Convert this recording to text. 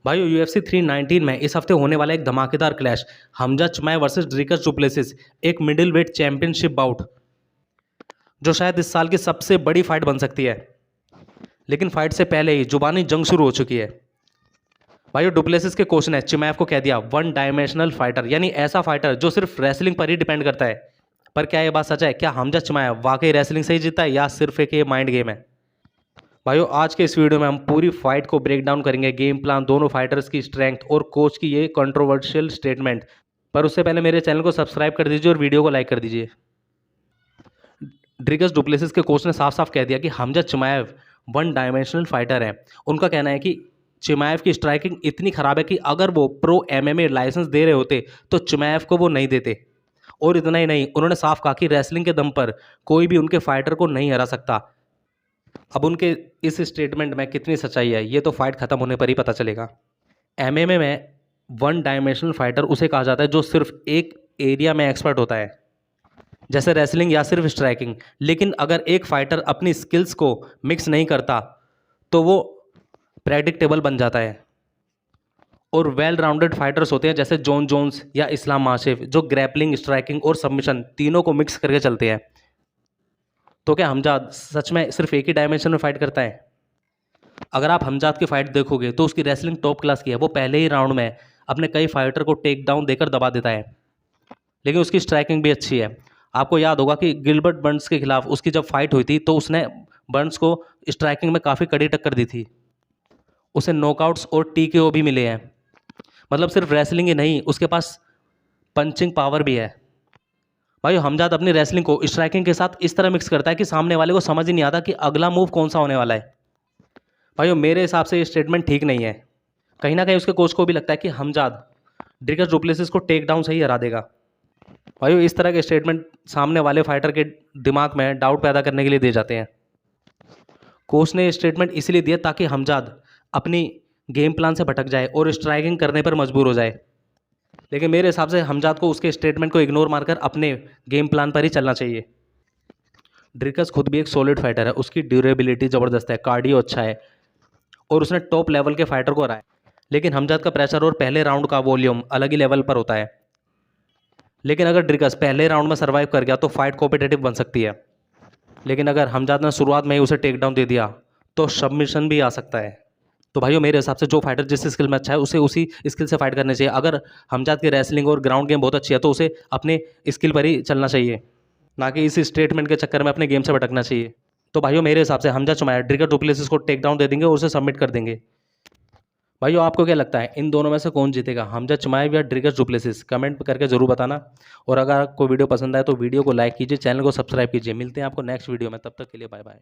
भाई UFC 319 में इस हफ्ते होने वाला एक धमाकेदार clash, Hamza चिमाएव versus Dricus du Plessis, एक मिडिल वेट चैंपियनशिप बाउट जो शायद इस साल की सबसे बड़ी फाइट बन सकती है। लेकिन फाइट से पहले ही जुबानी जंग शुरू हो चुकी है। भाई डुप्लेसिस के कोच ने चिमाएव को कह दिया वन डायमेंशनल फाइटर, यानी ऐसा फाइटर जो सिर्फ रेसलिंग पर ही डिपेंड करता है। पर क्या ये बात सच है? क्या हमजा चिमाएव वाकई रेसलिंग से ही जीता है या सिर्फ एक ये माइंड गेम है? भाइयों आज के इस वीडियो में हम पूरी फाइट को ब्रेक डाउन करेंगे, गेम प्लान, दोनों फाइटर्स की स्ट्रेंथ और कोच की ये कंट्रोवर्शियल स्टेटमेंट। पर उससे पहले मेरे चैनल को सब्सक्राइब कर दीजिए और वीडियो को लाइक कर दीजिए। ड्रिकस डुप्लेसिस के कोच ने साफ साफ कह दिया कि हमजा चिमाएव वन डायमेंशनल फाइटर है। उनका कहना है कि चिमाएव की स्ट्राइकिंग इतनी खराब है कि अगर वो प्रो एमएमए लाइसेंस दे रहे होते तो चिमाएव को वो नहीं देते। और इतना ही नहीं, उन्होंने साफ कहा कि रेसलिंग के दम पर कोई भी उनके फाइटर को नहीं हरा सकता। अब उनके इस स्टेटमेंट में कितनी सच्चाई है ये तो फाइट खत्म होने पर ही पता चलेगा। एमएमए में वन डायमेंशनल फाइटर उसे कहा जाता है जो सिर्फ एक एरिया में एक्सपर्ट होता है, जैसे रेसलिंग या सिर्फ स्ट्राइकिंग। लेकिन अगर एक फाइटर अपनी स्किल्स को मिक्स नहीं करता तो वो प्रेडिक्टेबल बन जाता है। और वेल राउंडेड फाइटर्स होते हैं जैसे जॉन जोन्स या इस्लाम माशेव, जो ग्रैपलिंग, स्ट्राइकिंग और सबमिशन तीनों को मिक्स करके चलते हैं। तो क्या हमजाद सच में सिर्फ एक ही डायमेंशन में फाइट करता है? अगर आप हमजाद की फाइट देखोगे तो उसकी रेसलिंग टॉप क्लास की है। वो पहले ही राउंड में अपने कई फाइटर को टेक डाउन देकर दबा देता है। लेकिन उसकी स्ट्राइकिंग भी अच्छी है। आपको याद होगा कि गिलबर्ट बर्न्स के खिलाफ उसकी जब फाइट हुई थी तो उसने बर्न्स को स्ट्राइकिंग में काफ़ी कड़ी टक्कर दी थी। उसे नॉकआउट्स और टीकेओ भी मिले हैं। मतलब सिर्फ रेसलिंग ही नहीं, उसके पास पंचिंग पावर भी है। भाई हमजाद अपनी रेसलिंग को स्ट्राइकिंग के साथ इस तरह मिक्स करता है कि सामने वाले को समझ ही नहीं आता कि अगला मूव कौन सा होने वाला है। भाइयों मेरे हिसाब से ये स्टेटमेंट ठीक नहीं है। कहीं ना कहीं उसके कोच को भी लगता है कि हमजाद ड्रिकस डुप्लेसिस को टेक डाउन से ही हरा देगा। भाइयों इस तरह के स्टेटमेंट सामने वाले फाइटर के दिमाग में डाउट पैदा करने के लिए दिए जाते हैं। कोच ने ये स्टेटमेंट इसलिए दिया ताकि हमजाद अपनी गेम प्लान से भटक जाए और स्ट्राइकिंग करने पर मजबूर हो जाए। लेकिन मेरे हिसाब से हमजाद को उसके स्टेटमेंट को इग्नोर मारकर अपने गेम प्लान पर ही चलना चाहिए। ड्रिकस खुद भी एक सॉलिड फाइटर है, उसकी ड्यूरेबिलिटी ज़बरदस्त है, कार्डियो अच्छा है और उसने टॉप लेवल के फाइटर को हराया। लेकिन हमजाद का प्रेशर और पहले राउंड का वॉल्यूम अलग ही लेवल पर होता है। लेकिन अगर ड्रिकस पहले राउंड में सर्वाइव कर गया तो फाइट कॉम्पिटेटिव बन सकती है। लेकिन अगर हमजाद ने शुरुआत में ही उसे टेक डाउन दे दिया तो सबमिशन भी आ सकता है। तो भाइयों मेरे हिसाब से जो फाइटर जिस स्किल में अच्छा है उसे उसी स्किल से फाइट करनी चाहिए। अगर हमजाद की रेसलिंग और ग्राउंड गेम बहुत अच्छी है तो उसे अपने स्किल पर ही चलना चाहिए, ना कि इस स्टेटमेंट के चक्कर में अपने गेम से भटकना चाहिए। तो भाइयों मेरे हिसाब से हमजा चिमाएव ड्रिकस डुप्लेसिस को टेक डाउन दे देंगे और उसे सबमिट कर देंगे। भाइयों आपको क्या लगता है इन दोनों में से कौन जीतेगा, हमजा चिमाएव या ड्रिकस डुप्लेसिस? कमेंट करके जरूर बताना। और अगर आपको वीडियो पसंद आए तो वीडियो को लाइक कीजिए, चैनल को सब्सक्राइब कीजिए। मिलते हैं आपको नेक्स्ट वीडियो में, तब तक के लिए बाय बाय।